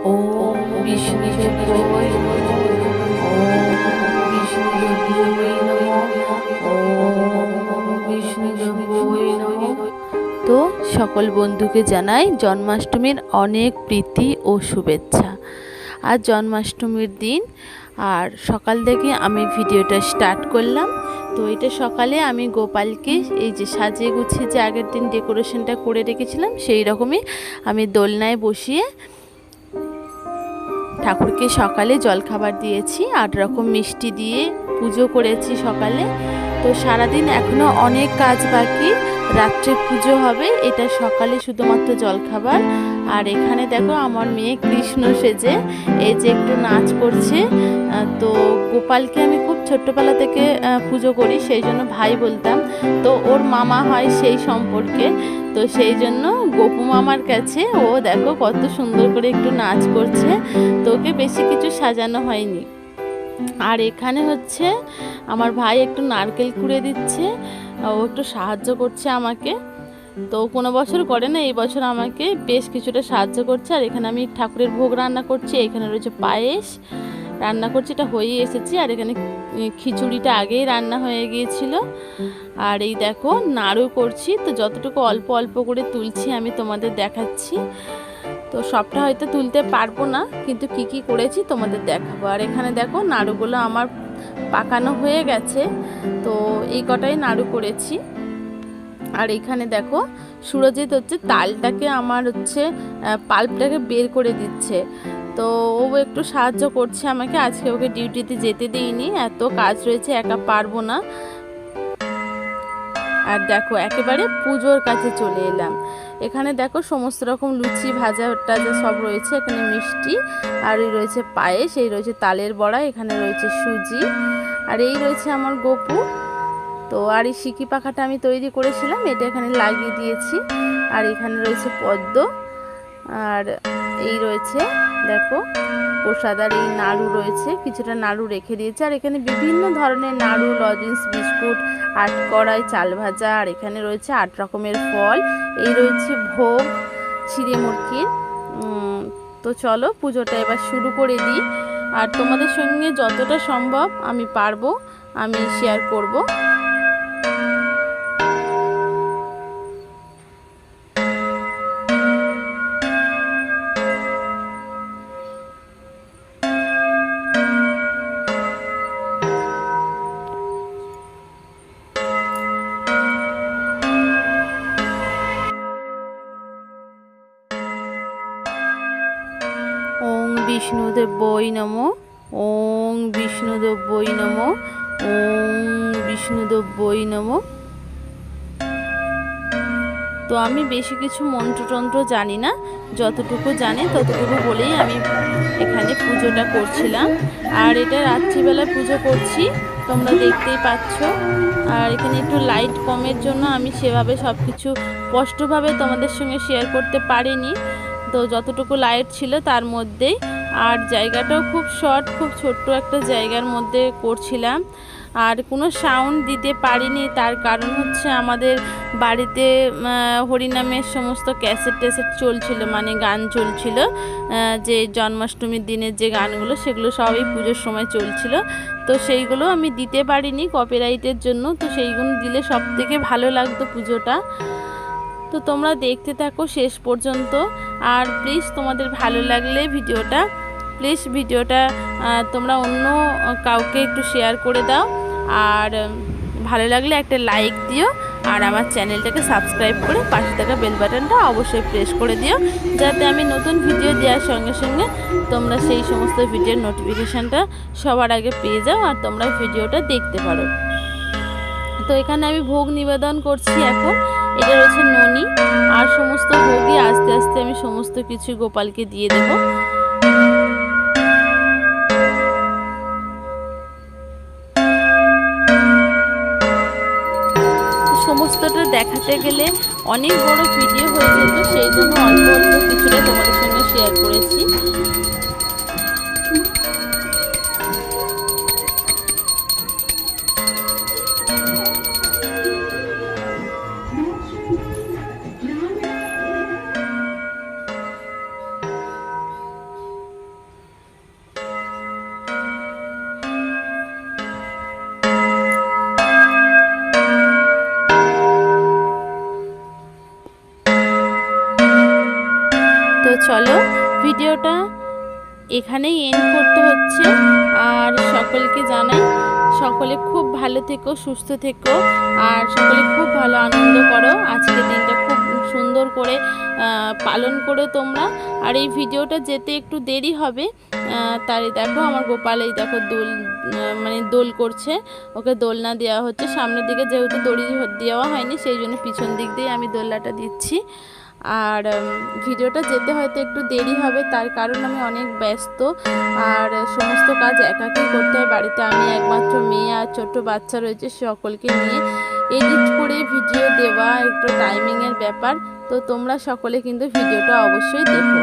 ওম বিষ্ণুদেবায় নমঃ। ওম বিষ্ণুদেবায় নমঃ। ওম বিষ্ণুদেবায় নমঃ। তো সকল বন্ধুকে জানাই জন্মাষ্টমীর অনেক প্রীতি ও শুভেচ্ছা। আজ জন্মাষ্টমীর দিন, আর সকাল থেকে আমি ভিডিওটা স্টার্ট করলাম। তো এটা সকালে আমি গোপালকে এই যে সাজিয়ে গুছিয়ে যে আগের দিন ডেকোরেশনটা করে রেখেছিলাম সেই রকমই আমি দোলনায় বসিয়ে ঠাকুরকে সকালে জলখাবার দিয়েছি, 8 রকম মিষ্টি দিয়ে পুজো করেছি সকালে। তো সারাদিন এখনও অনেক কাজ বাকি, রাত্রে পুজো হবে, এটা সকালে শুধুমাত্র জলখাবার। আর এখানে দেখো আমার মেয়ে কৃষ্ণ সেজে এই যে একটু নাচ করছে। তো গোপালকে আমি খুব ছোট্টবেলা থেকে পুজো করি, সেই জন্য ভাই বলতাম, তো ওর মামা হয় সেই সম্পর্কে। তো সেই জন্য গোপু মামার কাছে ও দেখো কত সুন্দর করে একটু নাচ করছে। তো ওকে বেশি কিছু সাজানো হয়নি। আর এখানে হচ্ছে আমার ভাই একটু নারকেল কুড়ে দিচ্ছে, ও একটু সাহায্য করছে আমাকে। তো কোনো বছর করে না, এই বছর আমাকে বেশ কিছুটা সাহায্য করছে। আর এখানে আমি ঠাকুরের ভোগ রান্না করছি, এখানে রয়েছে পায়েস রান্না করছি, এটা হয়েই এসেছি। আর এখানে খিচুড়িটা আগেই রান্না হয়ে গিয়েছিল। আর এই দেখো নাড়ু করছি, তো যতটুকু অল্প অল্প করে তুলছি আমি তোমাদের দেখাচ্ছি। তো সবটা হয়তো তুলতে পারবো না, কিন্তু কি কি করেছি তোমাদের দেখাবো। আর এখানে দেখো নাড়ুগুলো আমার পাকানো হয়ে গেছে, তো এই কটাই নাড়ু করেছি। আর এখানে দেখো সুরজিৎ হচ্ছে তালটাকে আমার হচ্ছে পাল্পটাকে বের করে দিচ্ছে। তো ও একটু সাহায্য করছে আমাকে, আজকে ওকে ডিউটিতে যেতে দিইনি, এত কাজ রয়েছে, একা পারবো না। আর দেখো একেবারে পুজোর কাছে চলে এলাম। এখানে দেখো সমস্ত রকম লুচি ভাজা টাজা সব রয়েছে, এখানে মিষ্টি, আর এই রয়েছে পায়েস, এই রয়েছে তালের বড়া, এখানে রয়েছে সুজি, আর এই রয়েছে আমার গপু। তো আর এই সিকি পাখাটা আমি তৈরি করেছিলাম, এটা এখানে লাগিয়ে দিয়েছি। আর এখানে রয়েছে পদ্ম, আর এই রয়েছে দেখো প্রসাদ, আর এই নাড়ু রয়েছে, কিছুটা নাড়ু রেখে দিয়েছে। আর এখানে বিভিন্ন ধরনের নাড়ু, লজেন্স, বিস্কুট, 8 কড়াই চাল ভাজা, আর এখানে রয়েছে 8 রকমের ফল, এই রয়েছে ভোগ চিড়ে মুরগির। তো চলো পুজোটা এবার শুরু করে দিই। আর তোমাদের সঙ্গে যতটা সম্ভব আমি পারবো আমি শেয়ার করব। ওং বিষ্ণুদেবায় নমঃ। ওং বিষ্ণুদেবায় নমঃ। ওং বিষ্ণুদেবায় নমঃ। তো আমি বেশি কিছু মন্ত্রতন্ত্র জানি না, যতটুকু জানি ততটুকু বলেই আমি এখানে পুজোটা করছিলাম। আর এটা রাত্রিবেলা পুজো করছি, তোমরা দেখতেই পাচ্ছ। আর এখানে একটু লাইট কমের জন্য আমি সেভাবে সব কিছু স্পষ্টভাবে তোমাদের সঙ্গে শেয়ার করতে পারিনি। তো যতটুকু লাইট ছিল তার মধ্যেই, আর জায়গাটাও খুব শর্ট, খুব ছোট্ট একটা জায়গার মধ্যে করছিলাম। আর কোনো সাউন্ড দিতে পারিনি, তার কারণ হচ্ছে আমাদের বাড়িতে হরিনামের সমস্ত ক্যাসেট ট্যাসেট চলছিল, মানে গান চলছিল, যে জন্মাষ্টমীর দিনের যে গানগুলো সেগুলো সবই পুজোর সময় চলছিল। তো সেইগুলো আমি দিতে পারিনি কপিরাইটের জন্য, তো সেইগুলো দিলে সব থেকে ভালো লাগতো পুজোটা। তো তোমরা দেখতে থাকো শেষ পর্যন্ত। আর প্লিজ তোমাদের ভালো লাগলে ভিডিওটা তোমরা অন্য কাউকে একটু শেয়ার করে দাও। আর ভালো লাগলে একটা লাইক দিও, আর আমার চ্যানেলটাকে সাবস্ক্রাইব করে পাশে থাকা বেল বাটনটা অবশ্যই প্রেস করে দিও, যাতে আমি নতুন ভিডিও দেওয়ার সঙ্গে সঙ্গে তোমরা সেই সমস্ত ভিডিওর নোটিফিকেশানটা সবার আগে পেয়ে যাও, আর তোমরা ভিডিওটা দেখতে পারো। তো এখানে আমি ভোগ নিবেদন করছি এখন। এটা রয়েছে ননি, আর সমস্ত ভোগই আস্তে আস্তে আমি সমস্ত কিছু গোপালকে দিয়ে দেব। সমস্তটা দেখাতে গেলে অনেক বড় ভিডিও হয়ে যেত, সেই জন্য অল্প অল্প কিছুটা তোমাদের সঙ্গে শেয়ার করেছি। তো চলো ভিডিওটা এখানেই এন্ড করতে হচ্ছে। আর সকলকে জানাই সকলে খুব ভালো থেকো, সুস্থ থেকো, আর সকলে খুব ভালো আনন্দ করো। আজকে দিনটা খুব সুন্দর করে পালন করো তোমরা। আর এই ভিডিওটা যেতে একটু দেরি হবে, তাই দেখো আমার গোপাল এই দেখো মানে দোল করছে, ওকে দোলনা দেওয়া হচ্ছে। সামনের দিকে যেহেতু দড়ি দেওয়া হয়নি সেই জন্য পিছন দিক দিয়ে আমি দোলনাটা দিচ্ছি। আর ভিডিওটা যেতে হয়তো একটু দেরি হবে, তার কারণ আমি অনেক ব্যস্ত আর সমস্ত কাজ একাকেই করতে হয় বাড়িতে। আমি একমাত্র মেয়ে আর ছোট বাচ্চা রয়েছে, সকলকে নিয়ে এডিট করে ভিডিও দেওয়া একটু টাইমিংয়ের ব্যাপার। তো তোমরা সকলে কিন্তু ভিডিওটা অবশ্যই দেখো।